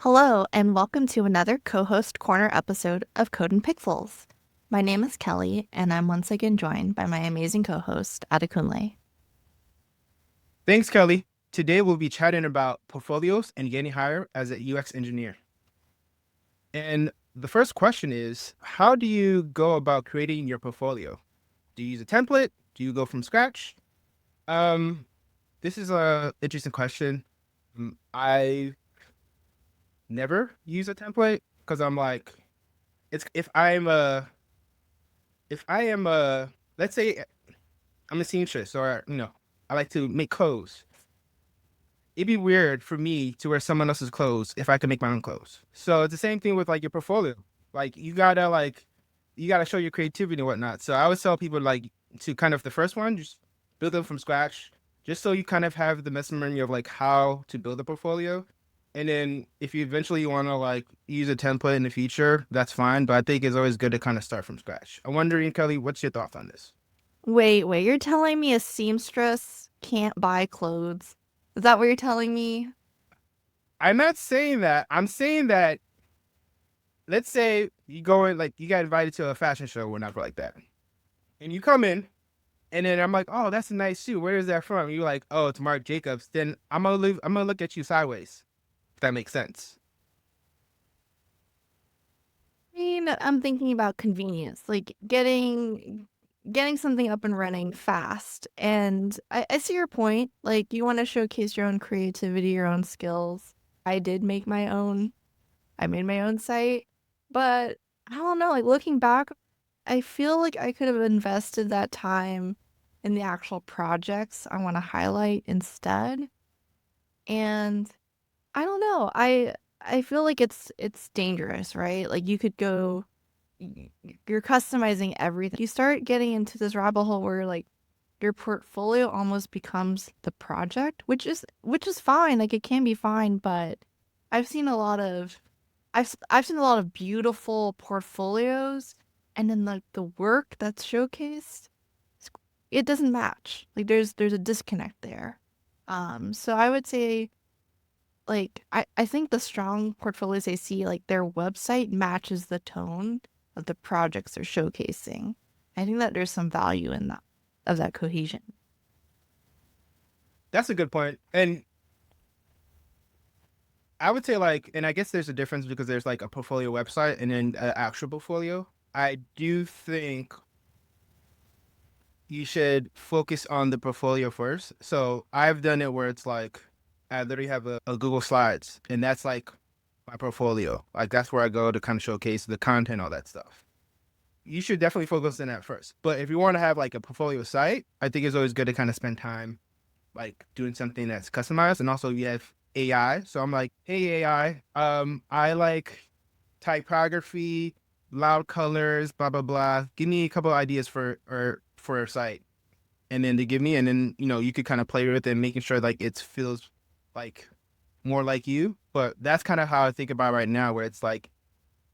Hello, and welcome to another Co-host Corner episode of Code and Pixels. My name is Kelly, and I'm once again joined by my amazing co-host, Adekunle. Thanks, Kelly. Today we'll be chatting about portfolios and getting hired as a UX engineer. And the first question is, how do you go about creating your portfolio? Do you use a template? Do you go from scratch? Um, this is a interesting question. I never use a template because I'm like, it's if I am a let's say I'm a seamstress or I like to make clothes. It'd be weird for me to wear someone else's clothes if I could make my own clothes. So it's the same thing with like your portfolio. Like you gotta show your creativity and whatnot. So I always tell people like to kind of the first one, just build them from scratch, just so you kind of have the memory of like how to build a portfolio. And then if you eventually want to like use a template in the future, that's fine. But I think it's always good to kind of start from scratch. I'm wondering, Kelly, what's your thoughts on this? Wait, you're telling me a seamstress can't buy clothes? Is that what you're telling me? I'm not saying that. I'm saying that let's say you go in like you got invited to a fashion show or whatever like that, and you come in, and then I'm like, oh, that's a nice shoe. Where is that from? You're like, oh, it's Marc Jacobs. Then I'm gonna look at you sideways. If that makes sense. I mean, I'm thinking about convenience, like getting something up and running fast. And I see your point. Like you want to showcase your own creativity, your own skills. I did make my own. I made my own site, but I don't know, like looking back, I feel like I could have invested that time in the actual projects I want to highlight instead. And I don't know. I feel like it's dangerous, right? Like you could go you're customizing everything. You start getting into this rabbit hole where like your portfolio almost becomes the project, which is fine. Like it can be fine, but I've seen a lot of I've seen a lot of beautiful portfolios, and then like the work that's showcased, it doesn't match. Like there's a disconnect there. So I would say like I think the strong portfolios I see, like their website matches the tone of the projects they're showcasing. I think that there's some value in that of that cohesion. That's a good point. And I would say like, and I guess there's a difference because there's like a portfolio website and then an actual portfolio. I do think you should focus on the portfolio first. So I've done it where it's like I literally have a Google Slides, and that's like my portfolio. Like that's where I go to kind of showcase the content, all that stuff. You should definitely focus on that first. But if you want to have like a portfolio site, I think it's always good to kind of spend time like doing something that's customized. And also you have AI. So I'm like, hey AI, I like typography, loud colors, blah blah blah. Give me a couple ideas for a site, and then they give me, and then you could kind of play with it, and making sure like it feels like more like you. But that's kind of how I think about it right now, where it's like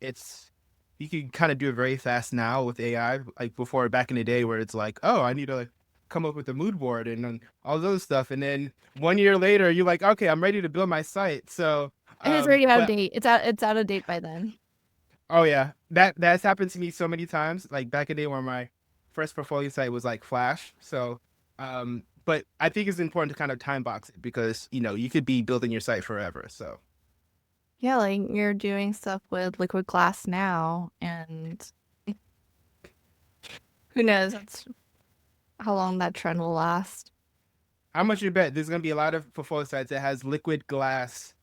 it's you can kind of do it very fast now with AI, like before back in the day where it's like, oh, I need to like come up with a mood board and then all those stuff, and then 1 year later you're like, okay, I'm ready to build my site. So, And it's already out of but date. It's out of date by then. oh yeah, that's happened to me so many times. Like back in the day when my first portfolio site was like Flash. So, but I think it's important to kind of time box it because you could be building your site forever. So Yeah, like you're doing stuff with liquid glass now, and who knows that's how long that trend will last. how much you bet there's gonna be a lot of portfolio sites that has liquid glass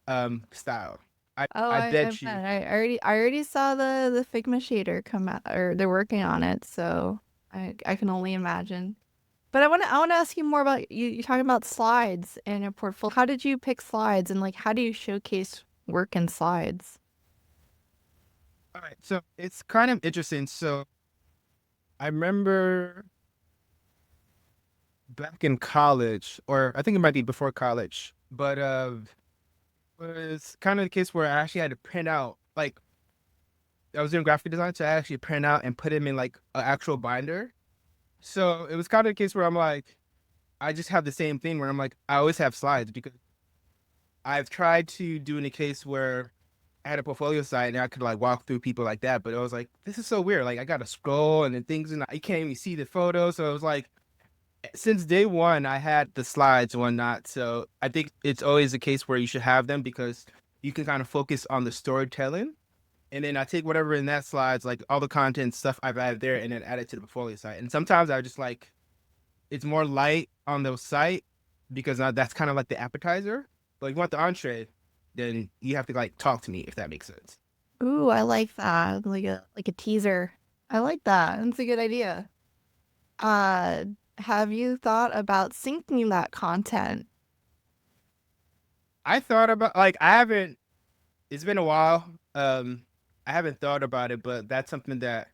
style. I Oh, I I bet bet. you. I already saw the Figma shader come out, or they're working on it, so I can only imagine. But I wanna ask you more about you. You're talking about slides and your portfolio. How did you pick slides, and like how do you showcase work in slides? All right, so it's kind of interesting. So I remember back in college, or I think it might be before college, but was kind of the case where I actually had to print out like I was doing graphic design, so I actually print out and put them in like an actual binder. So it was kind of the case where I'm like, I just have the same thing where I'm like, I always have slides because I've tried to do in a case where I had a portfolio site and I could like walk through people like that, but it was like, this is so weird. Like I got to scroll and then things and you can't even see the photo. So it was like, since day one, I had the slides and whatnot. So I think it's always a case where you should have them because you can kind of focus on the storytelling. And then I take whatever in that slides, like all the content stuff I've added there, and then add it to the portfolio site. And sometimes I just like it's more light on the site because that's kind of like the appetizer. But if you want the entree, then you have to like talk to me if that makes sense. Ooh, I like that. Like a teaser. I like that. That's a good idea. Uh, have you thought about syncing that content? I thought about like I haven't. It's been a while. I haven't thought about it, but that's something that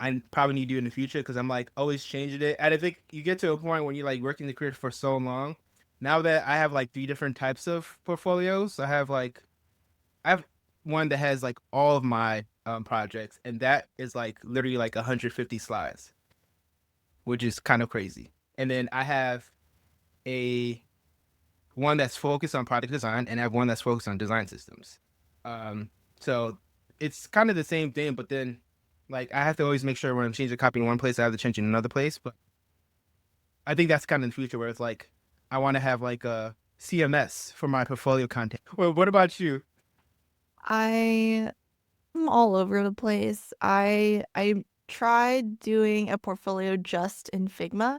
I probably need to do in the future because I'm like always changing it. And I think you get to a point when you're like working the career for so long. Now that I have like three different types of portfolios, I have one that has like all of my projects, and that is like literally like 150 slides, which is kind of crazy. And then I have a one that's focused on product design, and I have one that's focused on design systems. Um, so it's kind of the same thing, but then like I have to always make sure when I'm changing a copy in one place, I have to change it in another place. But I think that's kind of the future where it's like I want to have like a CMS for my portfolio content. Well, what about you? I am all over the place. I tried doing a portfolio just in Figma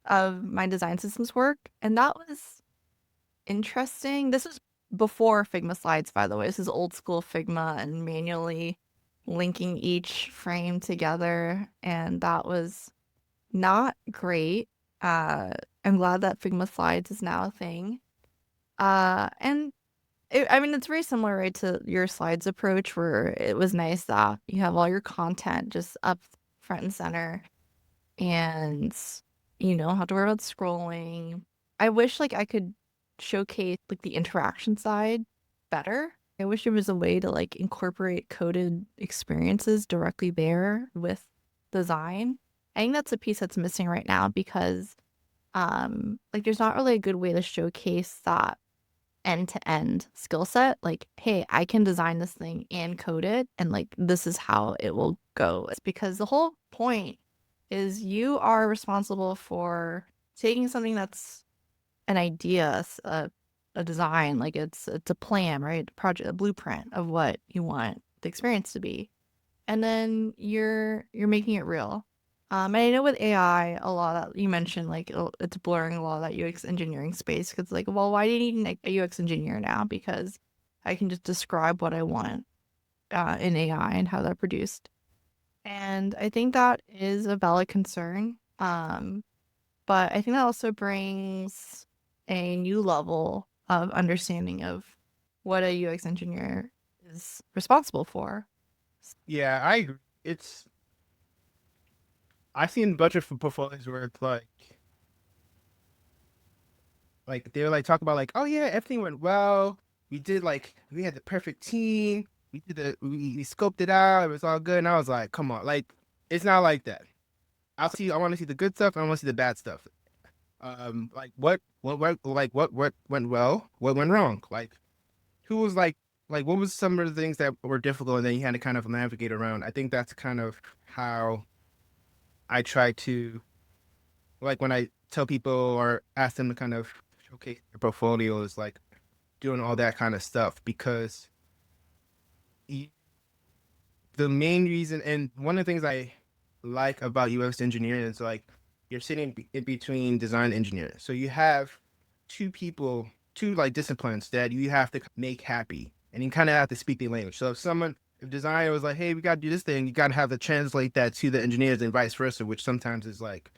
of my design systems work, and that was interesting. This was before Figma slides, by the way. This is old school Figma and manually linking each frame together, and that was not great. Uh, I'm glad that Figma slides is now a thing. And I mean, it's very similar, right, to your slides approach, where it was nice that you have all your content just up front and center, and you don't have to worry about scrolling. I wish like I could showcase like the interaction side better. I wish there was a way to like incorporate coded experiences directly there with design. I think that's a piece that's missing right now because like there's not really a good way to showcase that end-to-end skill set. Like, hey, I can design this thing and code it, and like this is how it will go. It's because the whole point is you are responsible for taking something that's an idea, a design, like it's a plan, right? A project, a blueprint of what you want the experience to be, and then you're making it real. And I know with AI, a lot of you mentioned like it's blurring a lot of that UX engineering space because like, well, why do you need a UX engineer now? Because I can just describe what I want in AI and how they're produced. And I think that is a valid concern. But I think that also brings a new level of understanding of what a UX engineer is responsible for. Yeah, I agree. It's I've seen budget for portfolios where it's like they were like talk about like, oh yeah, everything went well. We did like we had the perfect team. We scoped it out. It was all good. And I was like, come on, like it's not like that. I want to see the good stuff. I want to see the bad stuff. Like what went well, what went wrong. Like who was like what was some of the things that were difficult, and then you had to kind of navigate around. I think that's kind of how I try to like when I tell people or ask them to kind of showcase their portfolios, like doing all that kind of stuff because the main reason and one of the things I like about UX engineering is like you're sitting in between design engineers. So you have two people, two like disciplines that you have to make happy and you kind of have to speak the language. So if designer was like, hey, we got to do this thing, you got to have to translate that to the engineers and vice versa, which sometimes is like,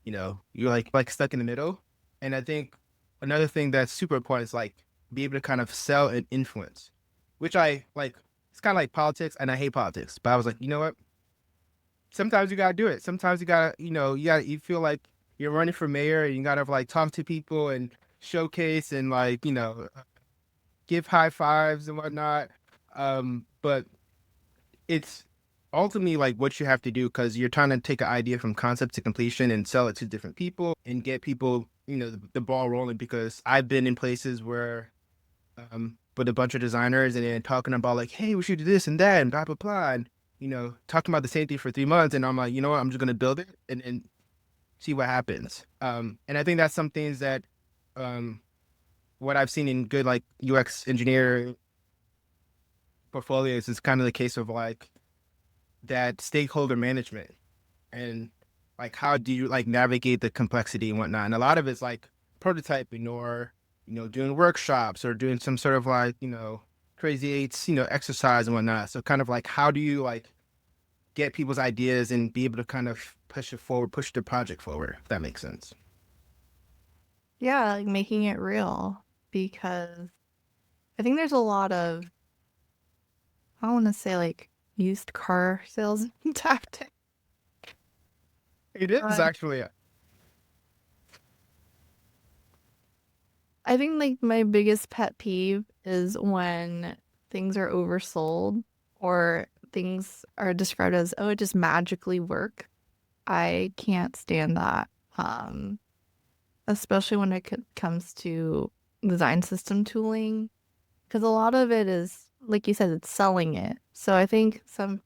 you're like stuck in the middle. And I think another thing that's super important is like be able to kind of sell and influence, which I like it's kind of like politics, and I hate politics. But I was like, you know what? Sometimes you gotta do it. Sometimes you gotta, you feel like you're running for mayor, and you gotta like talk to people and showcase and like, give high fives and whatnot. But it's ultimately like what you have to do because you're trying to take an idea from concept to completion and sell it to different people and get people, the ball rolling. Because I've been in places where with a bunch of designers and then talking about like, hey, we should do this and that and blah blah blah, and talking about the same thing for 3 months, and I'm like, you know what, I'm just gonna build it and see what happens. And I think that's some things that um what I've seen in good like UX engineer portfolios is kind of the case of like that stakeholder management and like how do you like navigate the complexity and whatnot. And a lot of it's like prototyping or doing workshops or doing some sort of like crazy eights exercise and whatnot. So kind of like how do you like get people's ideas and be able to kind of push it forward, push the project forward, if that makes sense. Yeah, like making it real because I think there's a lot of, I don't want to say like used car sales tactic, It is but actually. I think like my biggest pet peeve is when things are oversold or things are described as, oh, it just magically work. I can't stand that. Especially when it comes to design system tooling, because a lot of it is, like you said, it's selling it. So I think some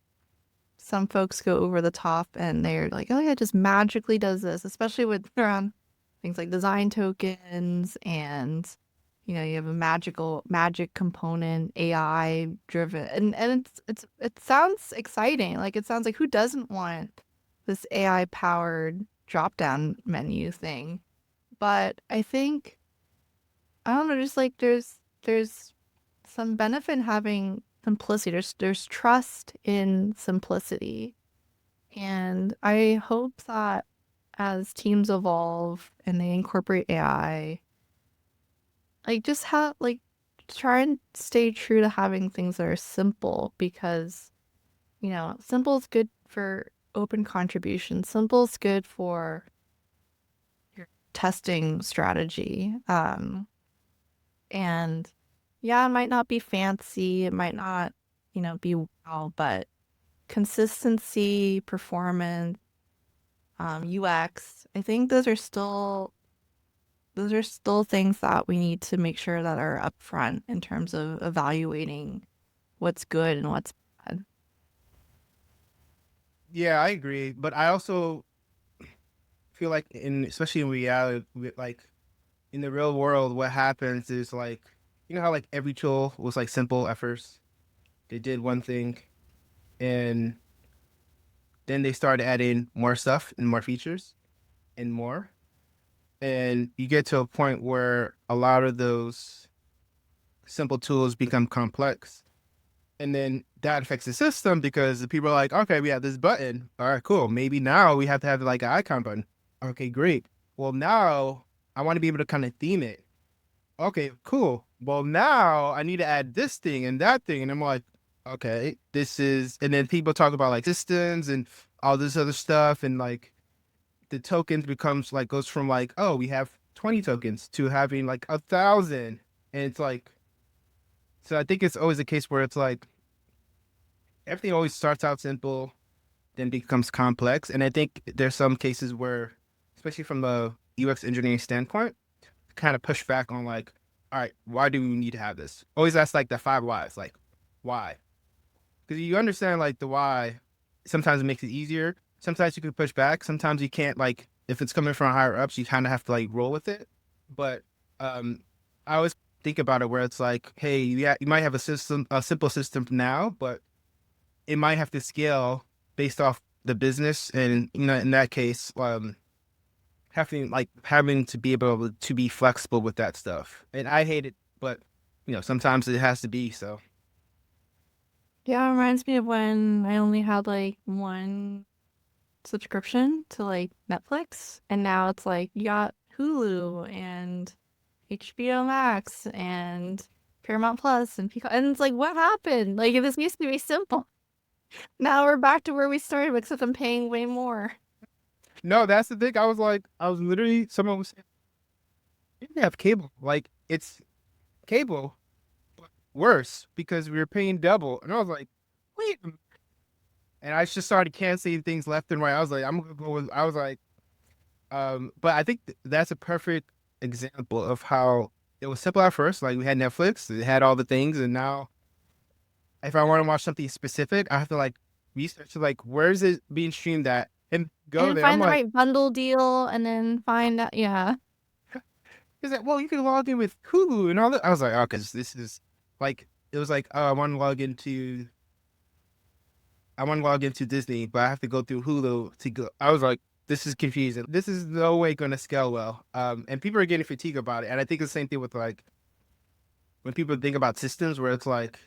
folks go over the top and they're like, oh yeah, it just magically does this, especially with around things like design tokens and you have a magic component, AI driven, and it sounds exciting. Like it sounds like who doesn't want this AI powered drop down menu thing? But I think I don't know, just like there's some benefit in having simplicity. There's trust in simplicity. And I hope that as teams evolve and they incorporate AI, like just have like try and stay true to having things that are simple because, simple is good for open contribution. Simple is good for your testing strategy. And yeah, it might not be fancy, it might not, be wow, but consistency, performance, UX, I think those are still things that we need to make sure that are upfront in terms of evaluating what's good and what's bad. Yeah, I agree, but I also feel like especially in reality, like in the real world, what happens is like how like every tool was like simple at first. They did one thing, and then they started adding more stuff and more features and more, and you get to a point where a lot of those simple tools become complex. And then that affects the system because the people are like, okay, we have this button. All right, cool. Maybe now we have to have like an icon button. Okay, great. Well, now I want to be able to kind of theme it. Okay, cool. Well, now I need to add this thing and that thing. And I'm like, okay, and then people talk about like systems and all this other stuff. And like the tokens becomes like, goes from like, oh, we have 20 tokens to having like 1,000. And it's like, so I think it's always a case where it's like, everything always starts out simple, then becomes complex. And I think there's some cases where, especially from the UX engineering standpoint, kind of push back on like, all right, why do we need to have this? Always ask like the five whys, like why? Because you understand like the why, sometimes it makes it easier. Sometimes you can push back. Sometimes you can't, like if it's coming from higher ups, you kind of have to like roll with it. But um, I always think about it where it's like, hey, yeah, you might have a simple system now, but it might have to scale based off the business, and in that case, having to be able to be flexible with that stuff. And I hate it, but sometimes it has to be. So Yeah, it reminds me of when I only had like one subscription to like Netflix, and now it's like you got Hulu and HBO Max and Paramount Plus and Peacock, and it's like, what happened? Like this used to be simple. Now we're back to where we started, except I'm paying way more. no, that's the thing. I was literally someone was saying, you didn't have cable. Like it's cable, but worse because we were paying double. And I was like, wait. And I just started canceling things left and right. I was like, I'm gonna go with. I was like, but I think that's a perfect example of how it was simple at first. Like we had Netflix, it had all the things, and now if I want to watch something specific, I have to like research like where is it being streamed at and go And there. I'm find the like, right bundle deal and then find out, yeah. he's like, well, you can log in with Hulu and all that. I was like, oh, because this is like it was like, oh, I want to log into Disney, but I have to go through Hulu to go. I was like, this is confusing. This is no way going to scale well. And people are getting fatigued about it. And I think it's the same thing with like when people think about systems, where it's like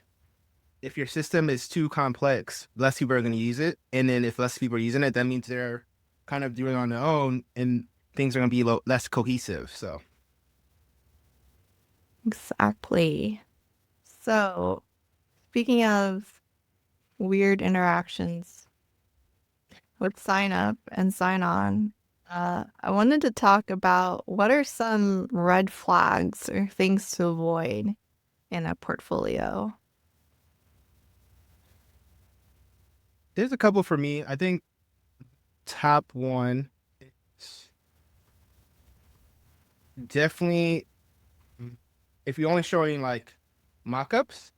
if your system is too complex, less people are going to use it. And then if less people are using it, that means they're kind of doing it on their own, and things are going to be less cohesive. So Exactly. So, speaking of weird interactions with sign up and sign on, I wanted to talk about what are some red flags or things to avoid in a portfolio. there's a couple for me. I think top one is definitely if you're only showing like mock-ups,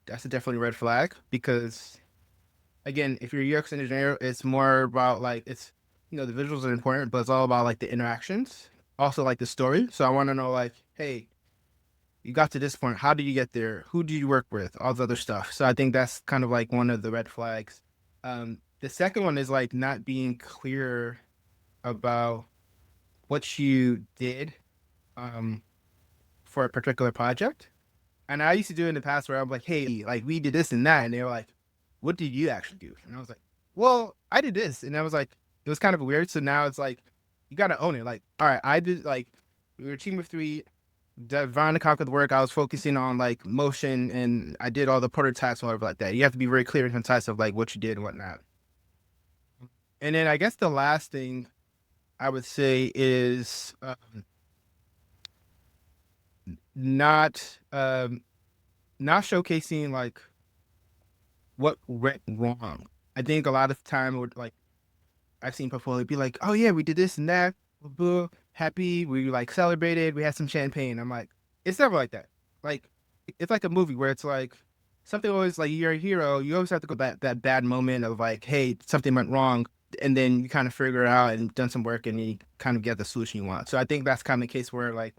that's a definitely red flag because again, if you're a UX engineer, it's more about like it's the visuals are important, but it's all about like the interactions, also like the story. So I want to know like, hey, you got to this point, how did you get there? Who did you work with? All the other stuff. So I think that's kind of like one of the red flags. The second one is like not being clear about what you did um, for a particular project. And I used to do it in the past where I'm like, hey, like we did this and that. And they were like, what did you actually do? And I was like, well, I did this. And I was like, it was kind of weird. So now it's like, you got to own it. Like, all right, I did like, we were a team of three. Divine to conquer the work, I was focusing on like motion and I did all the prototypes and whatever like that. You have to be very clear and concise of like what you did and whatnot. And then I guess the last thing I would say is not not showcasing like what went wrong. I think a lot of time would like I've seen portfolio be like, oh yeah, we did this and that, blah, blah, happy, we like celebrated, we had some champagne. I'm like, it's never like that. Like it's like a movie where it's like something always like you're a hero, you always have to go back that bad moment of like, hey, something went wrong, and then you kind of figure it out and done some work and you kind of get the solution you want. So I think that's kind of the case where like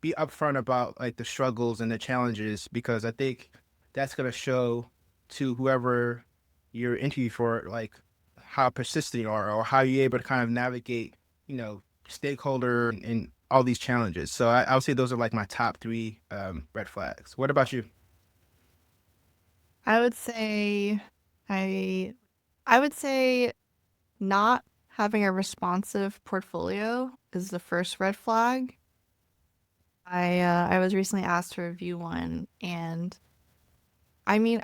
be upfront about like the struggles and the challenges because I think that's gonna show to whoever you're interviewing for like how persistent you are or how you're able to kind of navigate, stakeholder and all these challenges. So I would say those are like my top three red flags. What about you? I would say I I would say not having a responsive portfolio is the first red flag. I was recently asked to review one, and I mean,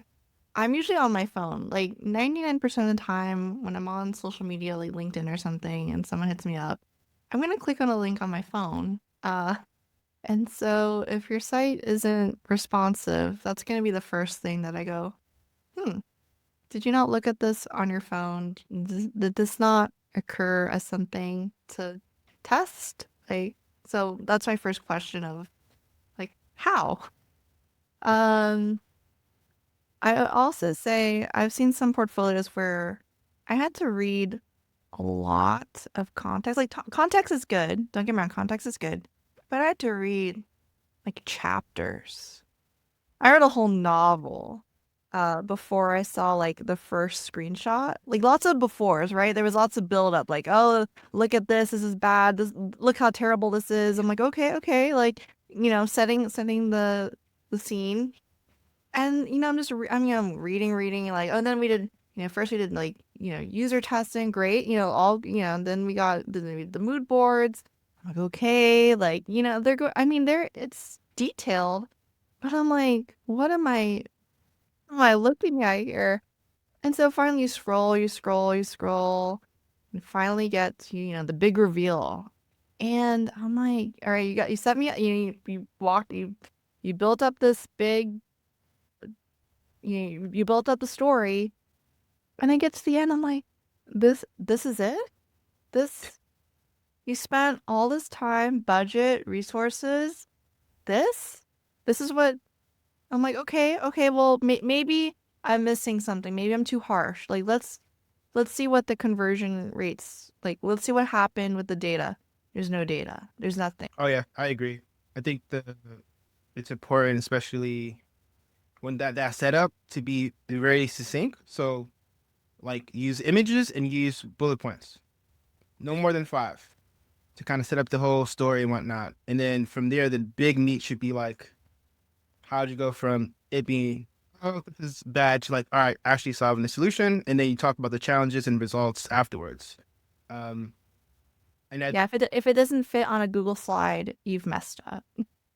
I'm usually on my phone. Like 99% of the time when I'm on social media like LinkedIn or something and someone hits me up, I'm gonna click on a link on my phone. And so if your site isn't responsive, that's gonna be the first thing that I go, hmm, did you not look at this on your phone? Did this not occur as something to test? Like, so that's my first question of like, how? Um, I would also say I've seen some portfolios where I had to read a lot of context. Like, context is good. Don't get me wrong, context is good. But I had to read like chapters. I read a whole novel before I saw like the first screenshot. Like lots of befores, right? There was lots of build up, like, oh, look at this is bad. This look how terrible this is. I'm like, okay, okay, like, setting the scene. And I'm just I'm reading like, oh, then we did, first we did like, user testing, great, all, and then we got the mood boards. I'm like, okay, like, they're go I mean, it's detailed, but I'm like, what am I looking at here? And so finally you scroll, and finally get to, the big reveal. And I'm like, all right, you set me up, you built up this big, you built up the story, and I get to the end, I'm like, this is it? This, you spent all this time, budget, resources, this? This is what I'm like, okay, well, maybe I'm missing something. Maybe I'm too harsh. Like, let's see what the conversion rates like. Let's see what happened with the data. There's no data. There's nothing. Oh yeah, I agree. I think it's important, especially when that setup to be very succinct. So like use images and use bullet points, no more than five, to kind of set up the whole story and whatnot. And then from there, the big meat should be like, how'd you go from it being, oh, this is bad, to like, all right, actually solving the solution, and then you talk about the challenges and results afterwards. Um, and that Yeah, if it doesn't fit on a Google slide, you've messed up.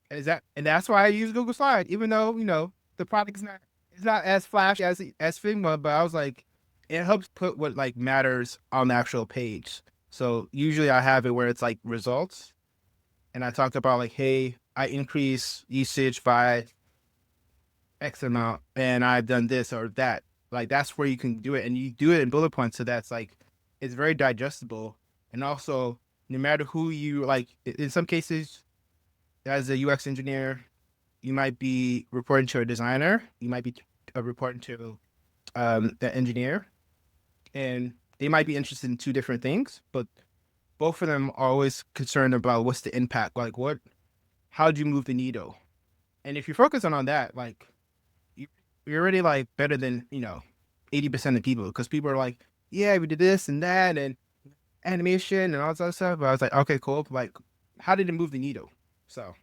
and that's why I use Google Slide, even though the product is not it's not as flashy as Figma, but I was like, it helps put what like matters on the actual page. So usually I have it where it's like results, and I talk about like, hey, I increase usage by X amount, and I've done this or that. Like that's where you can do it, and you do it in bullet points, so that's like it's very digestible, and also no matter who you like, in some cases, as a UX engineer, you might be reporting to a designer, you might be reporting to the engineer, and they might be interested in two different things, but both of them are always concerned about what's the impact, like how do you move the needle, and if you focus on that, like you, you're already like better than 80% of people, because people are like, yeah, we did this and that and animation and all this other stuff. But I was like, okay, cool. Like, how did it move the needle? So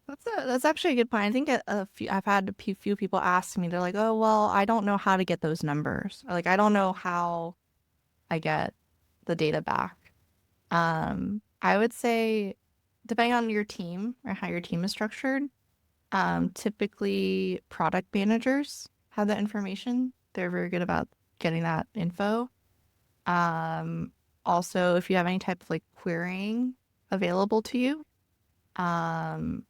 That's actually a good point. I think I've had few people ask me. They're like, "Oh, well, I don't know how to get those numbers. Or, like, I don't know how I get the data back." I would say, depending on your team or how your team is structured, typically product managers have that information. They're very good about getting that info. Um, Also, if you have any type of like querying available to you, um,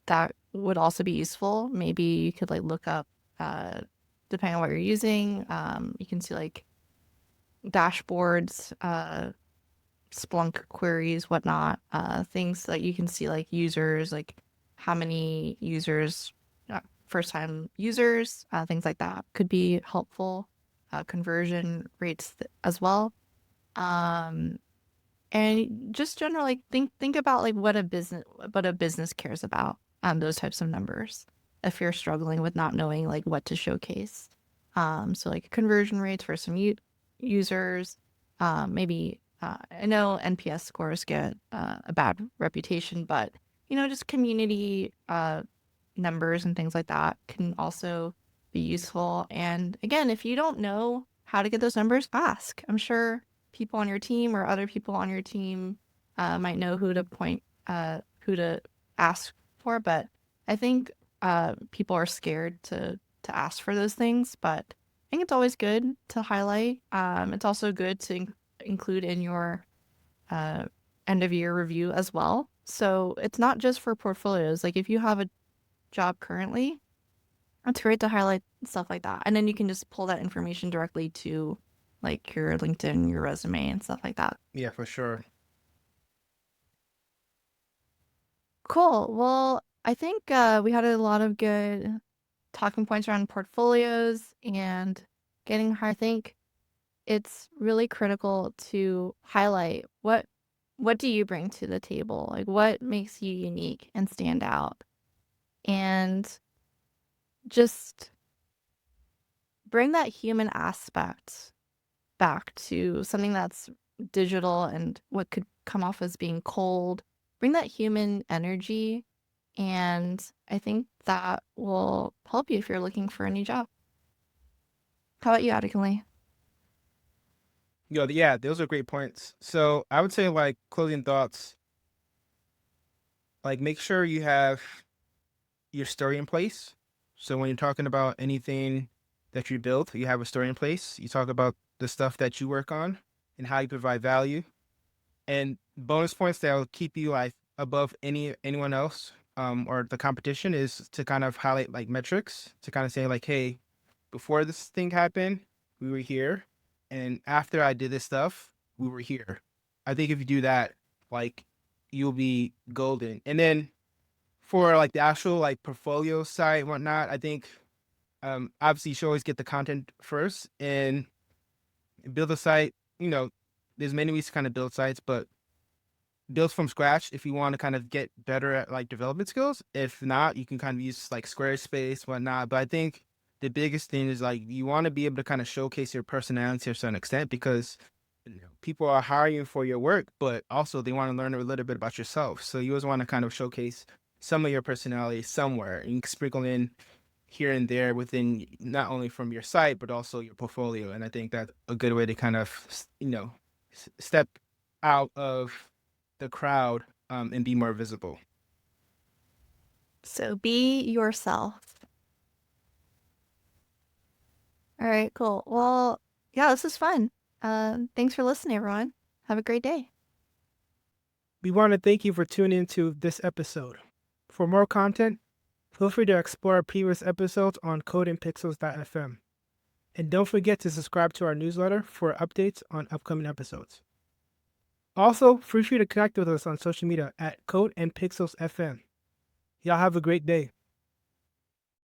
that would also be useful. Maybe you could like look up, uh, depending on what you're using, you can see like dashboards, Splunk queries, whatnot, things that you can see like users, like how many users, first time users, things like that could be helpful. Conversion rates as well. Um, and just generally like, think about like what a business cares about, those types of numbers. If you're struggling with not knowing like what to showcase. So like conversion rates for some users, maybe I know NPS scores get a bad reputation, but just community numbers and things like that can also be useful. And again, if you don't know how to get those numbers, ask. I'm sure people on your team or other people on your team might know who to ask for. But I think people are scared to ask for those things. But I think it's always good to highlight. It's also good to include in your uh, end of year review as well. So it's not just for portfolios. Like if you have a job currently, it's great to highlight stuff like that. And then you can just pull that information directly to like your LinkedIn, your resume, and stuff like that. yeah, for sure. Cool. Well, I think we had a lot of good talking points around portfolios and getting hired. I think it's really critical to highlight what do you bring to the table? Like what makes you unique and stand out? And just bring that human aspect back to something that's digital and what could come off as being cold. Bring that human energy, and I think that will help you if you're looking for a new job. How about you, Adekunle? Yeah, those are great points. So I would say like closing thoughts, like make sure you have your story in place. So when you're talking about anything that you build, you have a story in place. You talk about the stuff that you work on and how you provide value. And bonus points that will keep you like above anyone else, or the competition, is to kind of highlight like metrics, to kind of say like, hey, before this thing happened, we were here, and after I did this stuff, we were here. I think if you do that, like, you'll be golden. And then For like the actual like portfolio site and whatnot, I think obviously you should always get the content first and build a site. You know, there's many ways to kind of build sites, but build from scratch if you want to kind of get better at like development skills. If not, you can kind of use like Squarespace, whatnot. But I think the biggest thing is like you want to be able to kind of showcase your personality to a certain extent because people are hiring for your work, but also they want to learn a little bit about yourself. So you always want to kind of showcase some of your personality somewhere and sprinkle in here and there within not only from your site but also your portfolio. And I think that's a good way to kind of step out of the crowd and be more visible. So be yourself. All right, cool. Well, yeah, this is fun. Thanks for listening, everyone. Have a great day. We want to thank you for tuning into this episode. For more content, feel free to explore our previous episodes on codeandpixels.fm. And don't forget to subscribe to our newsletter for updates on upcoming episodes. Also, feel free to connect with us on social media at Code and Pixels FM. Y'all have a great day.